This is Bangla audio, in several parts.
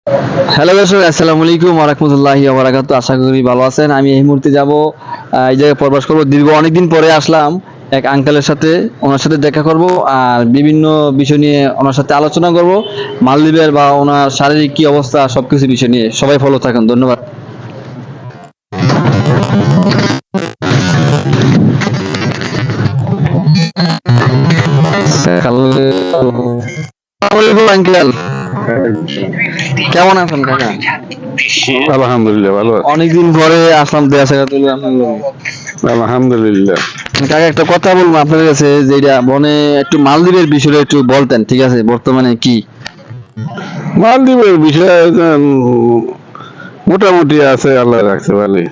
হ্যালো দর্শক, আসসালামু আলাইকুম ওয়া রাহমাতুল্লাহি ওয়া বারাকাতুহু। আশা করি ভালো আছেন। আমি এই মুহূর্তে যাব এই জায়গায় প্রবেশ করব। দীর্ঘ অনেকদিন পরে আসলাম এক আঙ্কেলের সাথে, ওনার সাথে দেখা করব আর বিভিন্ন বিষয় নিয়ে ওনার সাথে আলোচনা করব। মালদ্বীপের বা ওনার শারীরিক কি অবস্থা সবকিছু বিষয় নিয়ে। সবাই ফলো থাকুন, ধন্যবাদ। আসসালামু আলাইকুম আঙ্কেল, কেমন আছেন কাকা? আলহামদুলিল্লাহ ভালো আছি। অনেকদিন পরে আসলাম দেয়া সাক্ষাৎ হলো আপনার লগে। আলহামদুলিল্লাহ। কাকা একটা কথা বলবো আপনার কাছে, যেটা মানে একটু মালদ্বীপের বিষয়টা একটু বলতেন, ঠিক আছে? বর্তমানে কি মালদ্বীপের বিষয়ে মোটামুটি আছে, আল্লাহ রাখছে ভালোই।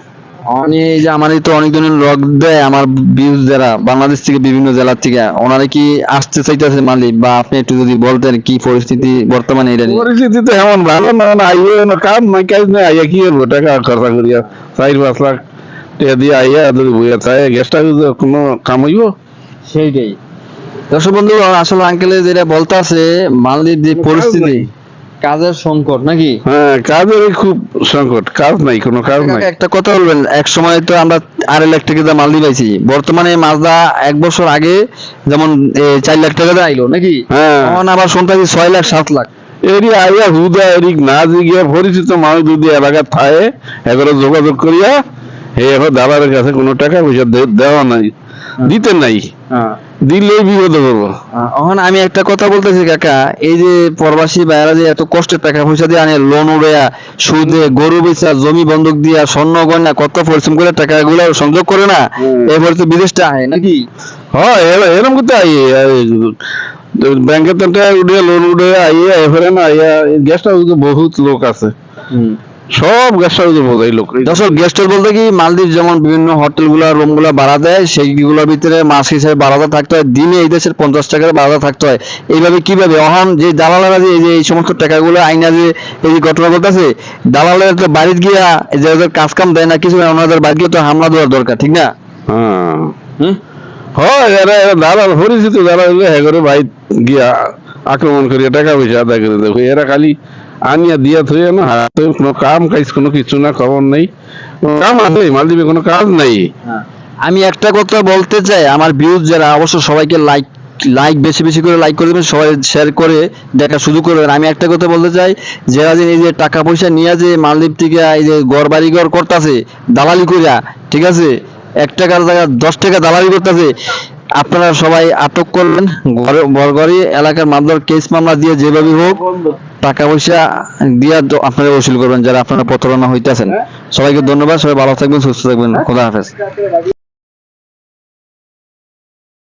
আমি এই যে আমার তো অনেক ধরনের লগ দেয় আমার ভিউজ যারা বাংলাদেশ থেকে বিভিন্ন জেলার থেকে, ওনারা কি আসতে চাইতেছে মালদ্বীপ, বা আপনি একটু যদি বলতেন কি পরিস্থিতি বর্তমানে এটা নিয়ে। পরিস্থিতি তো এমন ভালো না, আইয়ে না কাম নাই, কাজ নাই, আইয়া কি করবো, টাকা খরচা করিয়া 4-5 লাখ টাকা দিয়ে আইয়া যদি বইয়া চাই গ্যাসটা কোনো কাম হইব। সেইটাই দর্শক বন্ধু, আসলে আঙ্কেলে যেটা বলতে আছে, মালদ্বীপ যে কোনো কাজ পরিস্থিতি, নাই। কাজের সংকট নাকি? হ্যাঁ, কাজের খুব সংকট, কাজ নাই, কোনো কাজ নাই। কাকা একটা কথা বলবেন, এক সময় তো আমরা 2.5 লাখ টাকা দিয়ে মালদ্বীপ পাইছি, বর্তমানে মাজদা 1 বছর আগে যেমন 4 লাখ টাকা দিয়ে আইলো নাকি, হ্যাঁ, এখন আবার শুনতেছি 6 লাখ 7 লাখ। এরি আইয়া হুদা এরিক না জিগিয়া পরিচিত মানুষ যদি এলাকা থাকে এগুলো যোগাযোগ করিয়া হে এখন দালালের কাছে কোনো টাকা পয়সা দেওয়া নাই, দিতে নাই, হ্যাঁ, দিলেই বিপদ করবো। এখন আমি একটা কথা বলতেছি কাকা, এই যে প্রবাসী ভাইয়েরা যে এত কষ্টের টাকা পয়সা দিয়ে আনে, লোন উড়াইয়া, সুদে, গরু বেচা, জমি বন্ধক দিয়া, স্বর্ণ গয়না কত পরিশ্রম করে টাকাগুলো সংযোগ করে না, এরপরে তো বিদেশটা আয় নাকি। হ্যাঁ, এরকম করতে ব্যাংকের তো টাকা উঠিয়ে লোন উঠে আইয়া এফারে না আইয়া গ্যাস্ট হাউসে বহুত লোক আছে, সব গ্যাস্ট হাউসে বোঝাই লোক। দর্শক, গেস্ট হাউস বলতে কি, মালদ্বীপ যেমন বিভিন্ন হোটেল গুলা রুম গুলা ভাড়া দেয়, সেইগুলোর ভিতরে মাস হিসেবে ভাড়া থাকতে হয়, দিনে এই দেশের 50 টাকার ভাড়া থাকতে হয়। এইভাবে কিভাবে অহন যে দালালেরা যে এই যে এই সমস্ত টাকাগুলো আইনা যে এই যে ঘটনা ঘটতেছে, দালালের তো বাড়িতে গিয়া যে ওদের কাজ কাম দেয় না কিছু, ওনাদের বাড়ি গিয়ে তো হামলা দেওয়ার দরকার, ঠিক না? হ্যাঁ, হুম। হয় এরা এরা দালাল পরিচিত দালাল হ্যাঁ করে ভাই গিয়া আক্রমণ করিয়া টাকা পয়সা আদায় করে দেখো, এরা খালি আনিয়া দিয়া থইয়া না, হাতে কোনো কাম কাজ কোনো কিছু না, খবর নেই, কোনো কাম আছে মালদ্বীপে, কোনো কাজ নাই। হ্যাঁ। আমি একটা কথা বলতে চাই, আমার ভিউজ যারা, অবশ্য সবাইকে লাইক লাইক বেশি বেশি করে লাইক করে দেবেন, সবাই শেয়ার করে দেখা শুরু করবেন। আমি একটা কথা বলতে চাই, যারা যে এই যে টাকা পয়সা নিয়ে যে মালদ্বীপ থেকে এই যে ঘর বাড়ি ঘর করতেছে দালালি কইরা, ঠিক আছে, 1 টাকার জায়গায় 10 টাকা দালালি করতেছে, আপনারা সবাই আটক করবেন, ঘরে বরগড়ি এলাকার মামলার কেস মামলা দিয়ে যেভাবে হোক টাকা পয়সা দিয়ে আপনারা ওসুল করবেন যারা আপনারা প্রতারণা হইতেছেন। সবাইকে ধন্যবাদ, সবাই ভালো থাকবেন, সুস্থ থাকবেন, খোদা হাফেজ।